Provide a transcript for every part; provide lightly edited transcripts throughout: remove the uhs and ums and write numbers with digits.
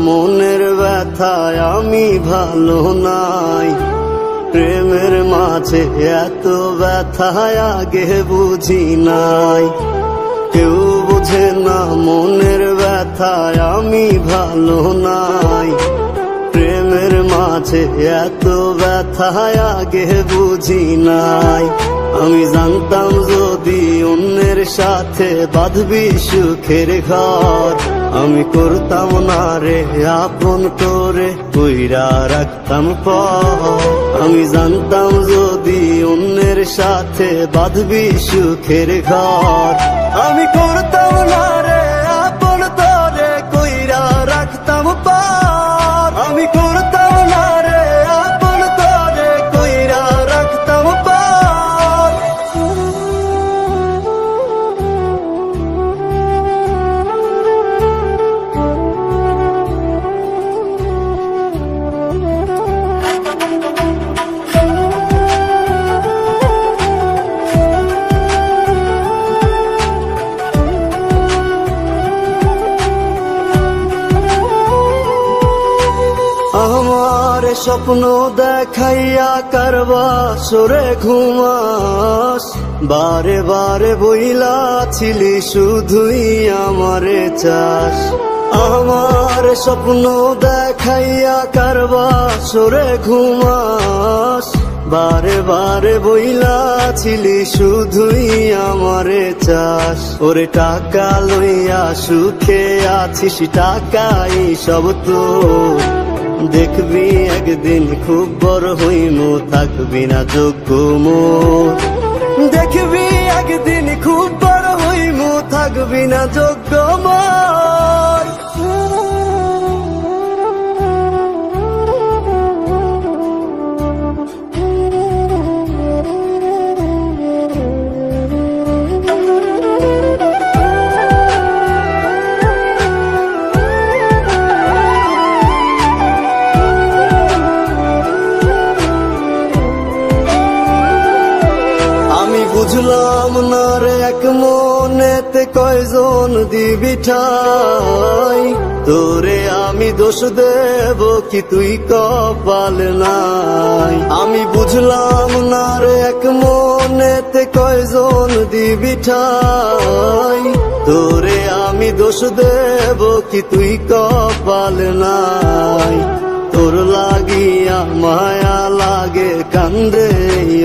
মনের ব্যথায় আমি ভালো নাই। প্রেমের মাঝে এত ব্যথায় আগে বুঝি নাই। কেউ বুঝে না মনের ব্যথায় আমি ভালো নাই। প্রেমের মাঝে এত ব্যথায় আগে বুঝি নাই। আমি জানতাম যদি অন্যের সাথে বাঁধবি সুখের ঘর, আমি করতাম না রে আপন করে কইরা রাখতাম পর। আমি জানতাম যদি অন্যের সাথে বাঁধবি সুখের ঘর, আমি করতাম না রে আপন করে কইরা রাখতাম পর। আমি করতাম না রে আপন করে কইরা রাখতাম পর। আমার স্বপ্ন দেখাইয়া কারবা সরে ঘুমাস, বারে বারে বইলা ছিলি শুধুই আমারে চাস। আমার স্বপ্ন দেখাইয়া কারবা সরে ঘুমাস, বারে বারে বইলা ছিলি শুধুই আমারে চাস। ওরে টাকা লইয়া সুখে আছিস, টাকাই সব তো দেখবি একদিন খুব বড় হইমু, থাকবি না যোগ্য মোর। দেখবি একদিন খুব বড় হইমু, থাকবি না যোগ্য মোর। বুঝলাম না রে এক মনেতে কয়জন দিবি ঠাই, তোরে আমি দোষ দেব কি তুই কপাল নাই। আমি বুঝলাম না রে এক মনেতে কয়জন দিবি ঠাই, তোরে আমি দোষ দেব কি তুই কপাল নাই। তোর লাগিয়া মায়া লাগে কান্দে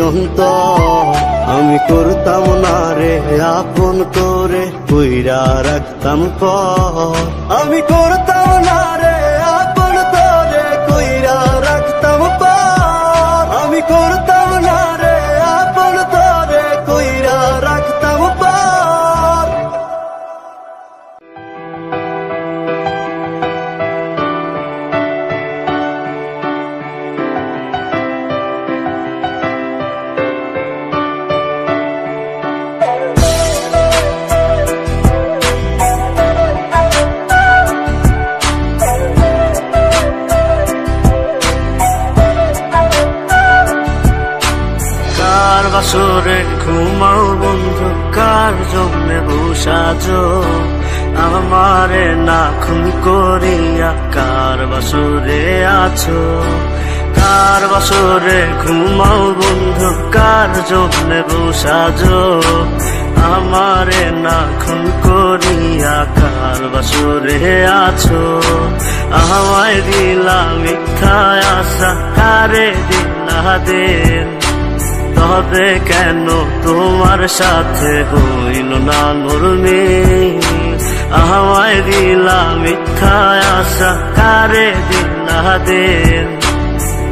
অন্তর, আমি করতাম না রে আপন করে কইরা রাখতাম পর। আমি করতাম না রে আপন করে কইরা রাখতাম পর। আমি করতাম না রে আপন করে কইরা রাখতাম পর। বাসরে ঘুমাও বন্ধু, কার জন্যে বসাজো আমারে না খুন করিয়া, কার বাসরে আছো। কার বাসরে ঘুমাও বন্ধু, কার জন্যে বসাজো আমারে না খুন করিয়া, কার বাসরে আছো। আমায় দিলা মিথ্যা আশা, কারে দিলা দিন, তবে কেন তোমার সাথে হইল না নরমে। আমায় দিলা মিথ্যা আশা, কারে দিলা দিন,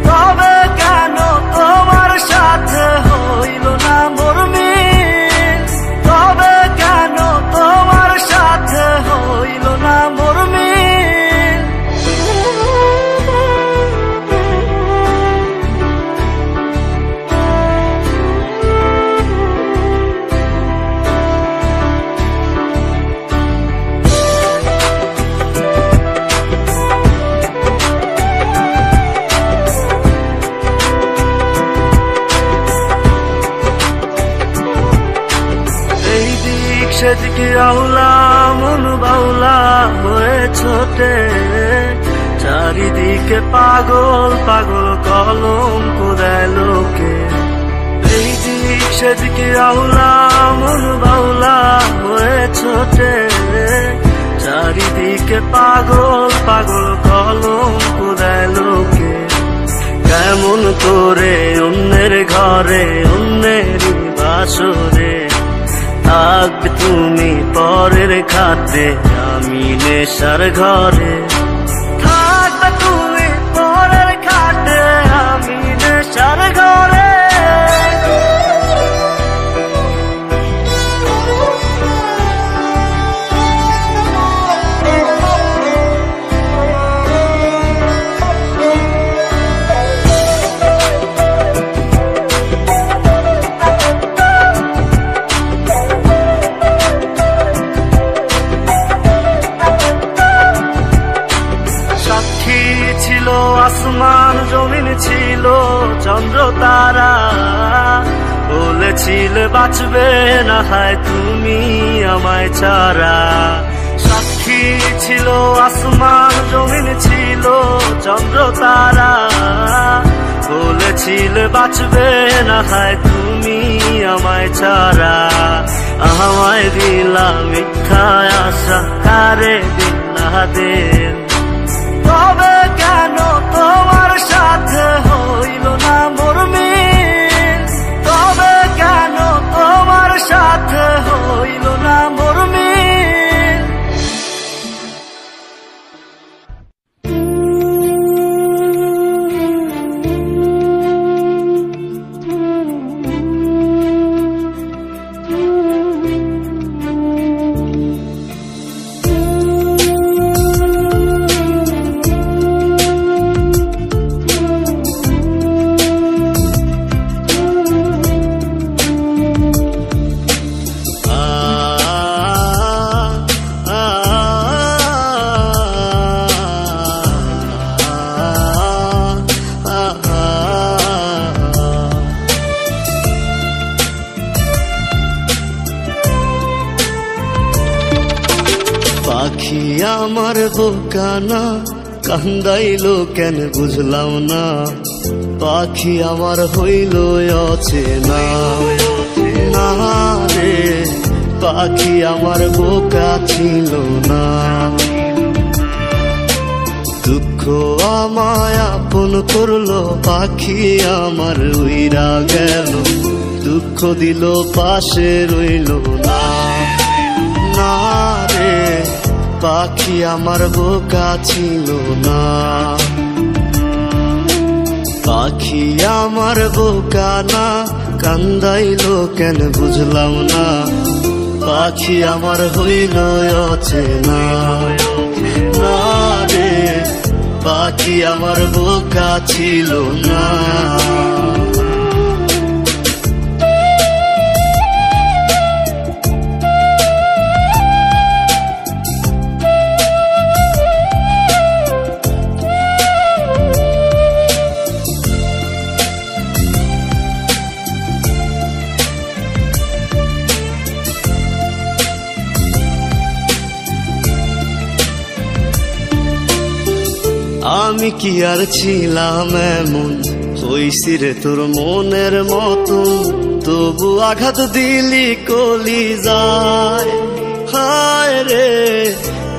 তবে কেন তোমার সাথে হইল না মরমে। তবে কেন তোমার সাথে হইল না মরমে। সেদিকে আউলা মন বাউলা হয়ে ছোটে, চারিদিকে পাগল পাগল কলঙ্ক দেয় লোকে, এই দিক সেদিকে আহুলা মন বাউলা হয়ে ছোটে, চারিদিকে পাগল পাগল কলঙ্ক দেয় লোকে। কেমন করে অন্যের ঘরে অন্যের বাসরে থাকবে তুমি পরের খাতে, আমি নেশার ঘরে থাকবে তুমি পরের খাতে, আমি নেশার ঘরে। আসমান জমিন ছিল চন্দ্র তারা, বলেছিলে বাঁচবে না হয় তুমি আমায় ছাড়া। সাক্ষী ছিল আসমান জমিন ছিল চন্দ্র তারা, বলেছিলে বাঁচবে না হয় তুমি আমায় ছাড়া। আমায় দিলা মিথ্যা আশা, কারে দিলা দিল, তবে কেন তোমার সাথে হইল না মোর মিল, তবে কেন তোমার সাথে হইল না মোর মিল। পাখি আমার বোকানা কান্দাইলো কেন বুঝলাম না, পাখি আমার হইল অচেনা না রে, পাখি আমার বোকা ছিল না। দুঃখ আমায় আপন করলো, পাখি আমার উইরা গেল, দুঃখ দিল পাশে রইল না না রে, পাখি আমার বোকা ছিল না। পাখি আমার বোকা না কান্দাইলো কেন বুঝলাম না, পাখি আমার হইল অচেনা না রে, পাখি আমার বোকা ছিল না। আমি কি আর ছিলাম এমন, হইছি রে তোর মনের মতন, তবু আঘাত দিলি কলিজায়, হায় রে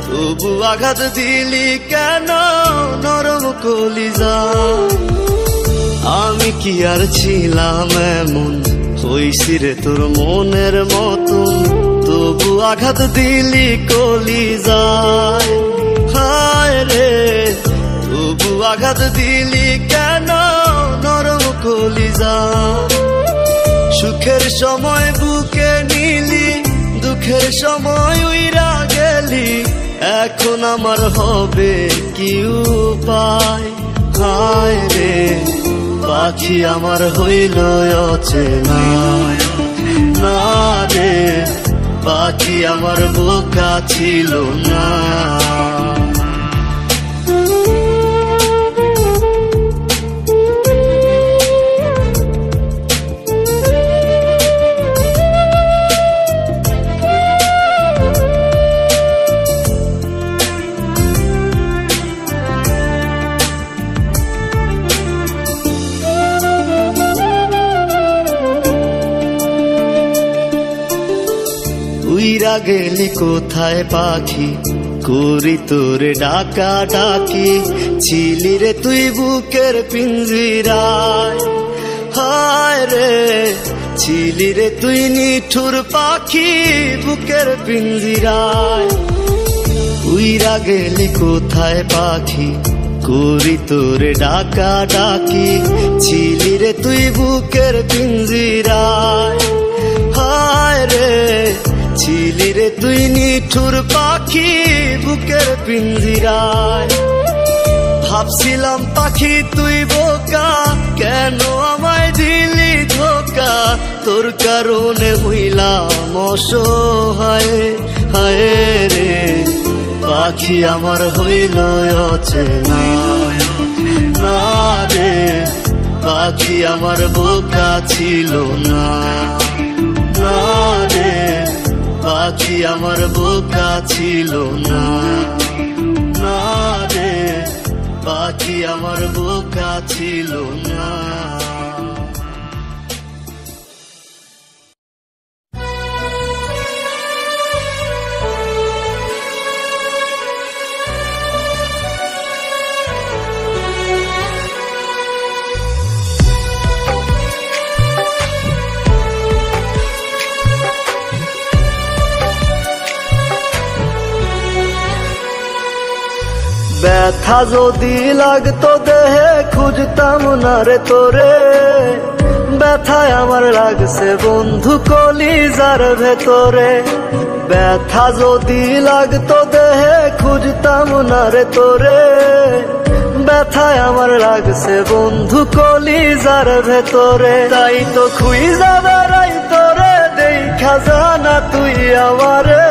তবু আঘাত দিলি কেন নরম কলিজায়। আমি কি আর ছিলাম এমন, হইছি রে তোর মনের মতন, তবু আঘাত দিলি কলিজায়, হায় রে তবু আঘাত দিলি কেন নরম কলিজায়। সুখের সময় বুকে নিলি, দুঃখের সময় উইরা গেলি, এখন আমার হবে কি উপায়, হায় রে পাখি আমার হইল অচেনা না রে, পাখি আমার বোকা ছিল না। উইরা গেলি কোথায় পাখি, করি তোরে ডাকা ডাকি, ছিলি রে তুই বুকের পিঞ্জিরায়। হায় রে ছিলি রে তুই নিঠুর পাখি বুকের পিঞ্জিরায়। উইরা গেলি কোথায় পাখি, করি তোরে ডাকা ডাকি, ছিলি রে তুই বুকের পিঞ্জিরায়। হায় রে ছিলি রে তুই নিঠুর পাখি বুকের পিঞ্জিরায়। ভাবছিলাম পাখি তুই বোকা, কেন আমায় দিলি ধোকা, তোর কারণে হইলাম অসহায়। হায় রে পাখি আমার হইল অচেনা, না রে পাখি আমার বোকা ছিল না, না রে পাখি আমার বোকা ছিল না, না রে পাখি আমার বোকা ছিল না। ব্যথা যদি লাগতো দেহে খুঁজতাম না রে তোরে, ব্যথায় আমার লাগছে বন্ধু কলিজার ভেতরে। ব্যথা যদি লাগতো দেহে খুঁজতাম না রে তোরে, ব্যথায় আমার লাগছে বন্ধু কলিজার ভেতরে। তাই তো খুঁজা বেড়াই তোরে, দেখা জানা তুই আমারে,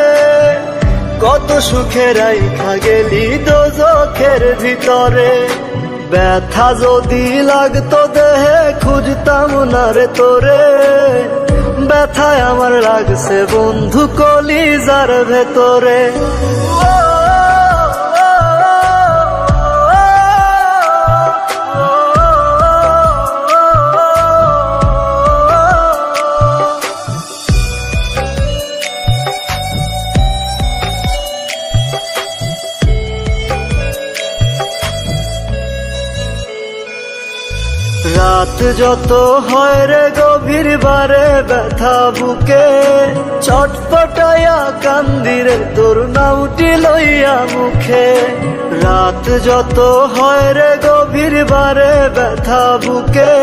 কত সুখে রাইখা গেলি দোজখের ভিতরে। ব্যথা যদি লাগতো দেহে খুঁজতাম না রে তোরে, ব্যথায় আমার লাগছে বন্ধু কলিজার ভেতরে। রাত যত হয় রে গভীর বারে ব্যথা বুকে, ছটফটায়া কান্দিরে তোর নামটি লইয়া মুখে। রাত যত হয় রে গভীর বারে ব্যথা বুকে,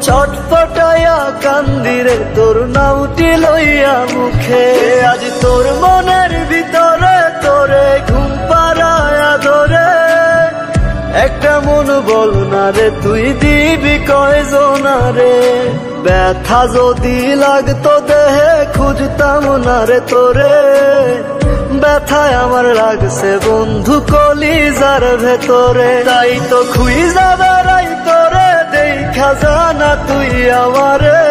ছটফটায়া কান্দিরে তোর নামটি লইয়া মুখে। আজ তোর মনের ভিতরে তোরে ঘুম পাড়ায়া ধরে, একটা মন বল না রে তুই দিবি কয়জনা রে। ব্যথা যদি লাগতো দেহে খুঁজতাম না রে তোরে, ব্যথায় আমার লাগছে বন্ধু কলিজার ভেতরে। তাই তো খুঁজা বেড়াই তোরে, দেখা জানা তুই আমারে,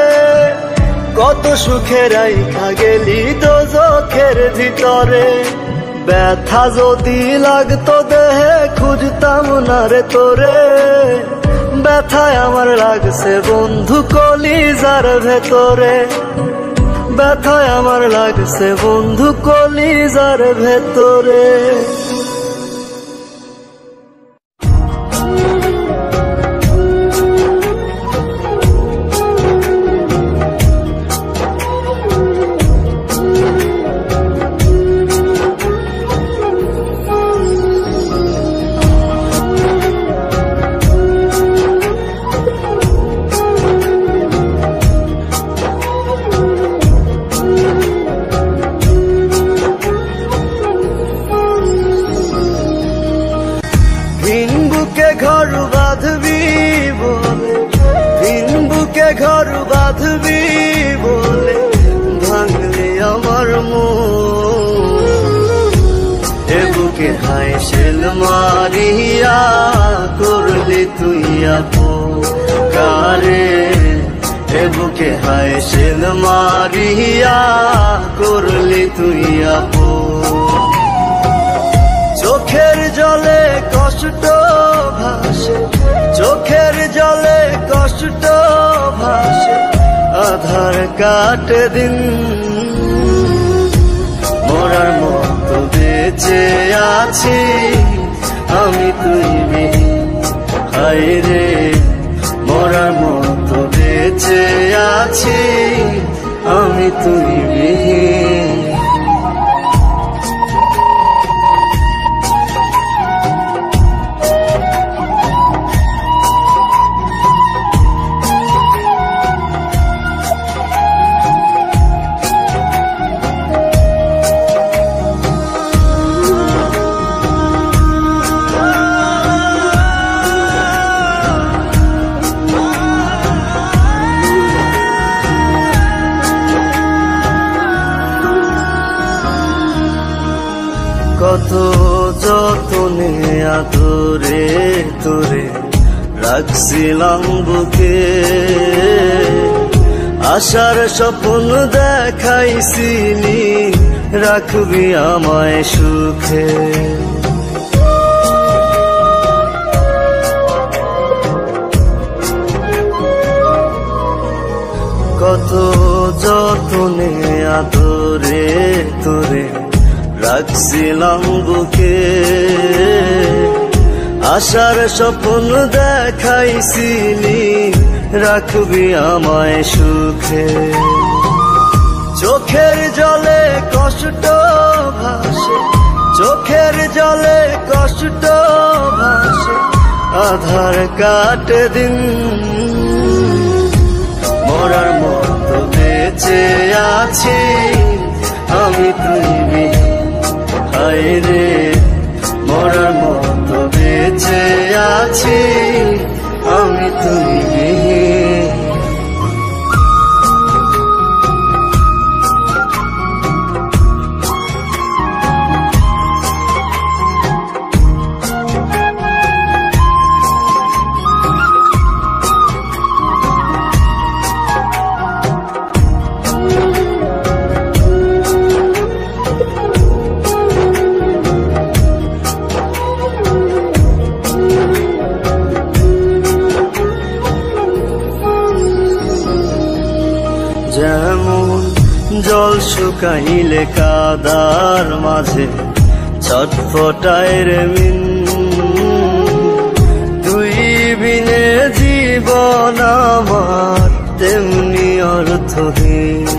কত সুখে রাইখা গেলি দোজখের ভিতরে। ব্যথা যদি লাগতো দেহে খুঁজতাম না রে তোরে, ব্যথায় আমার লাগছে বন্ধু কলিজার ভেতরে। ব্যথায় আমার লাগছে বন্ধু কলিজার ভেতরে। ঘর বাঁধবি বলে, ভিন বুকে ঘর বাঁধবি বলে, ভাঙলে আমার মন। এ বুকে হায় শেল মারিয়া করলি তুই আপন কারে। এ বুকে হায় শেল মারিয়া করলি তুই আপন। চোখের জলে কষ্ট ভাসে, চোখের জলে কষ্ট ভাসে, আধার কাটে দিন। মরার মতো বেঁচে আছি আমি তুই বিহীন। হায় রে মরার মতো বেঁচে আছি আমি তুই বিহীন। কত যতনে আদরে তোরে রাখছিলাম বুকে, আশার স্বপ্ন দেখাইছিলি রাখবি আমায় সুখে। কত যতনে আদরে তোরে রাখছিলাম বুকে, আশার স্বপ্ন দেখাইছিলি রাখবি আমায় সুখে। চোখের জলে কষ্ট ভাসে, চোখের জলে কষ্ট ভাসে, আধার কাটে দিন। মরার মতো বেঁচে আছি আমি তুই বিহীন। হায় রে মরার মতো বেঁচে আছি আমি তুই বিহীন। যেমন জল শুকাইলে কাদার মাঝে ছটফটায় রে মিন, তুই বিনে জীবন আমার তেমনি অর্থহীন।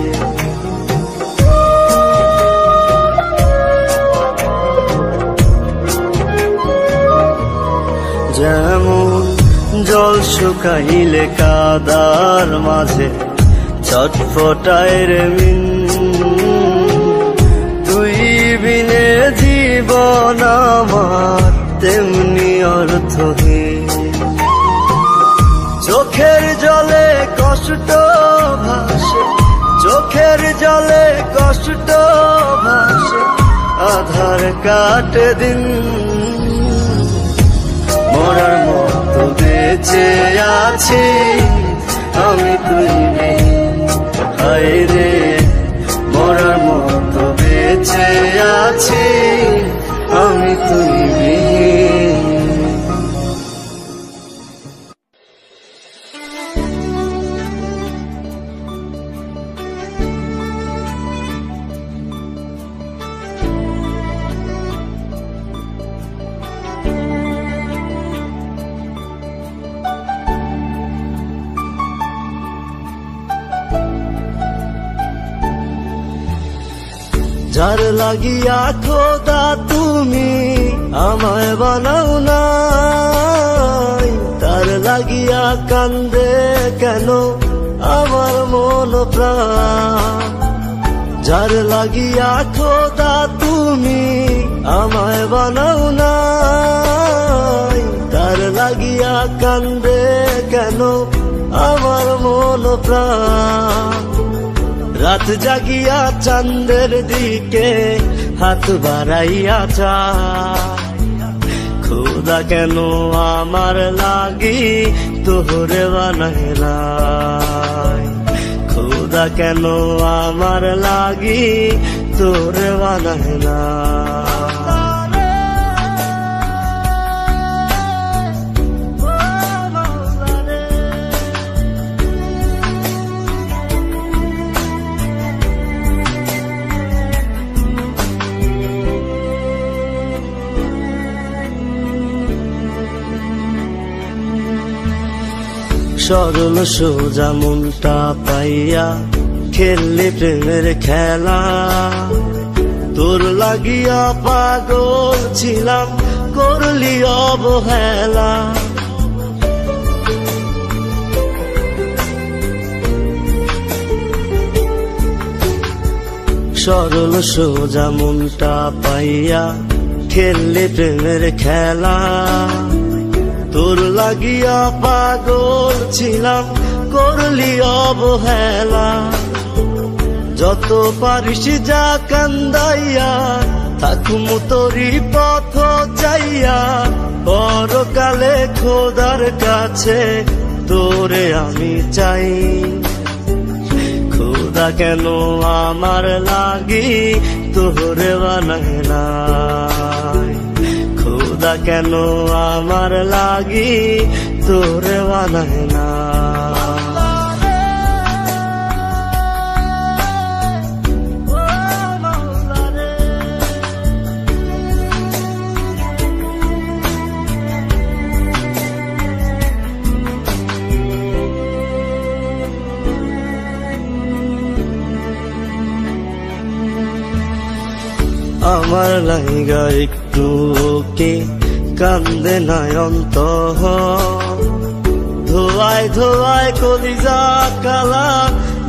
যেমন জল শুকাইলে কাদার মাঝে ছটফটায় রে মিন, তুই বিনে জীবন আমার তেমনি অর্থহীন। চোখের জলে কষ্ট ভাসে, চোখের জলে কষ্ট ভাসে, আধার কাটে দিন। মরার মতো বেঁচে আছি আমি তুই বিহীন। হায় রে মরার মতো বেঁচে আছি আমি তুই বিহীন। যার লাগিয়া খোদা তুমি আমায় বানাও নাই, তার লাগিয়া কান্দে কেন আমার মন প্রাণ। যার লাগিয়া খোদা তুমি আমায় বানাও নাই, তার লাগিয়া কান্দে কেন আমার মন প্রাণ। রাত জাগিয়া চাঁদের দিকে হাত বাড়াইয়া চায়, খোদা কেন আমার লাগি তোরে বানাইলাই। খোদা কেন আমার লাগি তোরে বানাইলাই। সরল সোজা মনটা পাইয়া খেললি প্রেমের খেলা, তোর লাগিয়া পাগল ছিলাম করলি অবহেলা। সরল সোজা মনটা পাইয়া খেললি প্রেমের খেলা, তোর লাগিয়া পাগল ছিলাম করলি অবহেলা। যত পারিস যা কান্দাইয়া থাকুম তোরি পথ চাইয়া, পরকালে খোদার কাছে তোরে আমি চাই। খোদা কেন আমার লাগি তোরে বানায় নাই, খোদা কেন আমার লাগি তোরে বানায় না। আমার লাইগা একটু কে কান্দে নয়ন্ত, ধোয়ায় ধোয়ায় কলিজা কালা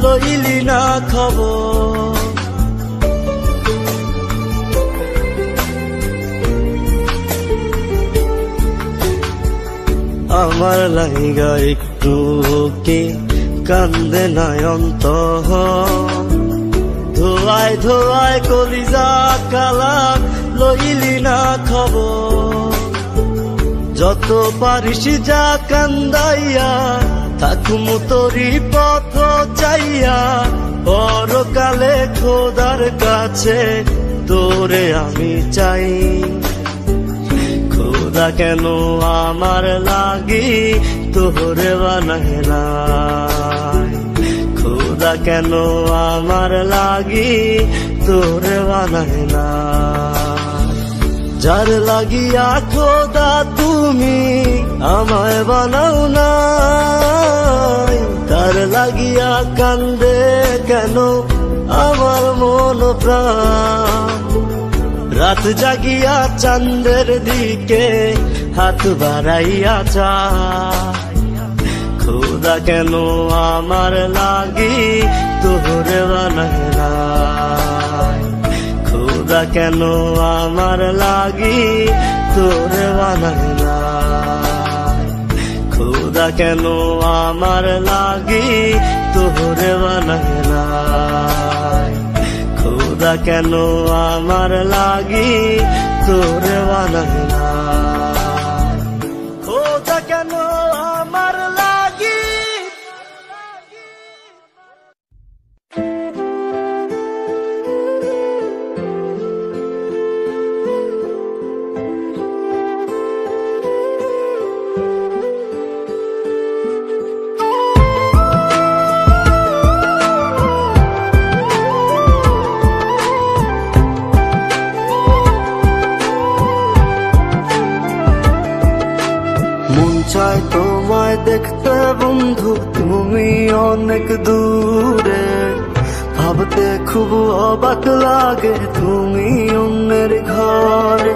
লইলি না খবর। আমার লাইগা একটু কে কান্দে নয়ন্ত, ধোয়ায় ধোয়ায় কলিজা কালা লইলি না খবর। যত পারিস যা কান্দাইয়া থাকুম তোরি পথ চাইয়া, পরকালে খোদার কাছে তোরে আমি চাই। খোদা কেন আমার লাগি তোরে বানায় নাই, খোদা কেন আমার লাগি তোরে বানায় না। যার লাগিয়া খোদা তুমি আমায় বানাও নাই, তার লাগিয়া কান্দে কেন আমার মন প্রাণ। রাত জাগিয়া চাঁদের দিকে হাত বাড়াইয়া চায়, খোদা কেন আমার লাগি তোরে বানায় নাই, খোদা কেন আমার লাগি তোরে বানায় নাই, খোদা কেন আমার লাগি তোরে বানায় নাই, খোদা কেন আমার লাগি তোরে বানায় নাই, খোদা কেন আমার লাগি। চাই তোমায় দেখতে বন্ধু তুমি অনেক দূরে, ভাবতে খুব অবাক লাগে তুমি অন্যের ঘরে।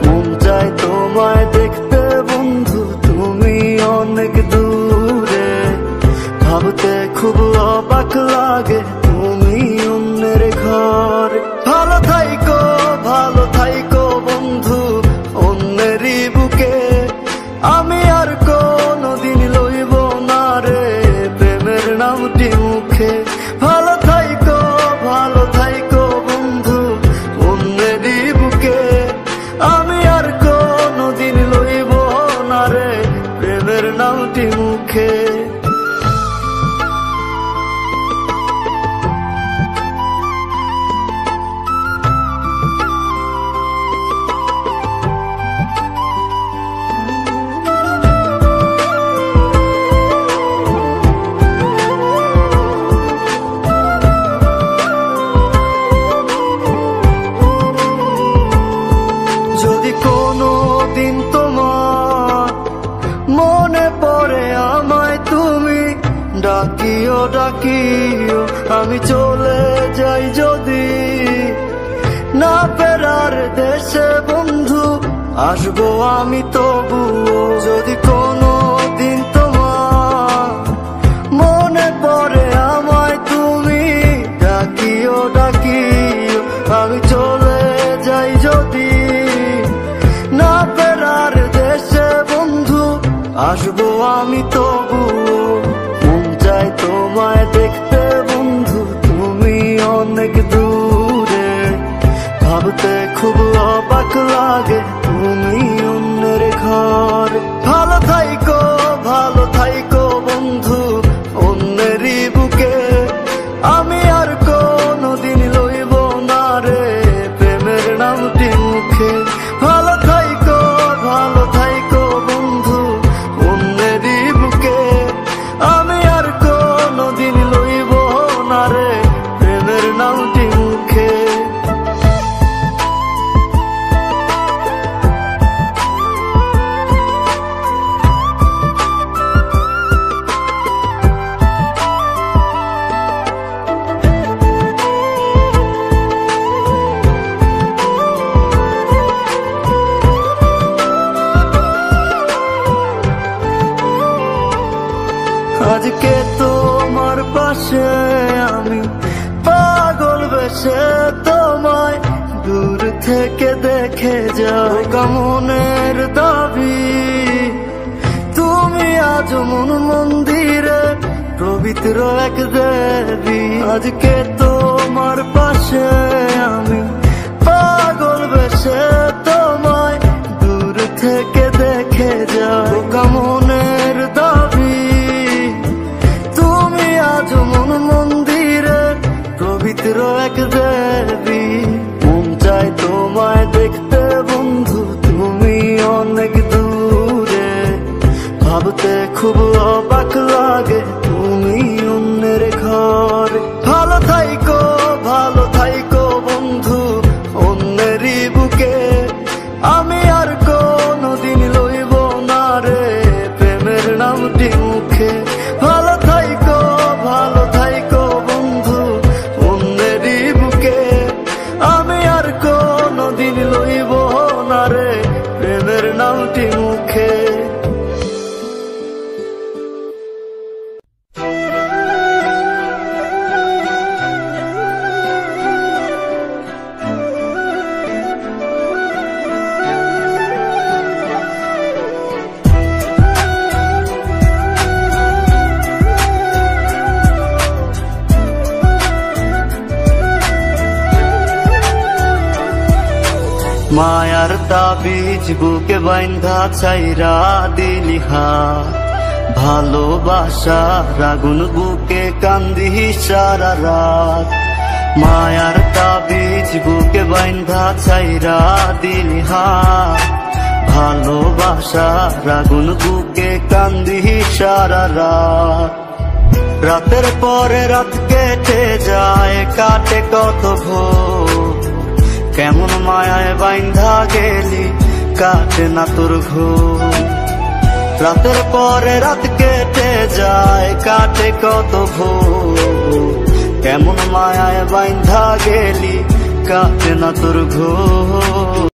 মন চাই তোমায় দেখতে বন্ধু তুমি অনেক দূরে, ভাবতে খুব অবাক লাগে তুমি অন্যের ঘরে। ভালো থাইকো বন্ধু অন্যেরই বুকে, আমি আর কোনদিন লইব না রে প্রেমের নামটি মুখে। ভালো থাইকো বন্ধু অন্যেরই বুকে, আমি আর কোনদিন লইব না রে প্রেমের নামটি মুখে। ডাকিও আমি চলে যাই যদি না ফেরার দেশে বন্ধু আসবো আমি তবুও যদি কোনো দিন তোমার মনে পড়ে আমায় তুমি ডাকিও ডাকিও আমি চলে যাই যদি না ফেরার দেশে বন্ধু আসবো আমি তবুও মন চাই তোমায় দেখতে বন্ধু তুমি অনেক দূরে ভাবতে খুব অবাক লাগে তুমি অন্যের ঘর ভালো থাইকো বন্ধু অন্যেরই বুকে আমি আর কোনোদিন লইব না রে প্রেমের নামটি মুখে ভালো থাইকো বন্ধু অন্যেরই বুকে আমি আর কোনোদিন লইব না রে প্রেমের নামটি মুখে আজকে তোমার পাশে আমি পাগল বেশে তোমায় দূর থেকে দেখে যাও মনের দাবি তুমি আজ মন মন্দিরে পবিত্র এক দেবী আজকে তোমার পাশে আমি পাগল বেশে তোমায় দূর থেকে দেখে যাও মনের দাবি মন মন্দিরে পবিত্র এক দেবী মন চাই তোমায় দেখতে বন্ধু তুমি অনেক দূরে ভাবতে খুব অবাক লাগে তুমি অন্যের ঘর ভালো থাইকো বন্ধু অন্যেরই বুকে আমি আর কোনোদিন লইব না রে প্রেমের নামটি মুখে ভালো থাইকো বন্ধু অন্যেরই বুকে আমি আর কোনোদিন লইব না রে প্রেমের নামটি মুখে মায়ার তাবিজ বুকে বাইন্ধা ছাইরা দিলি হাত ভালোবাসা রাগুন বুকে কান্দি সারা রাত মায়ার তাবিজ বুকে বাইন্ধা ছাইরা দিলি হাত ভালোবাসা রাগুন বুকে কান্দি সারা রাত রাতের পরে রাত কেটে যায় কাটে কত ভোর কেমন মায়ায় বাইন্ধা গেলি কাটে না তোর ঘুম রাতের পরে রাত কেটে যায় কাটে কত ভোর কেমন মায়ায় বাইন্ধা গেলি কাটে না তোর ঘুম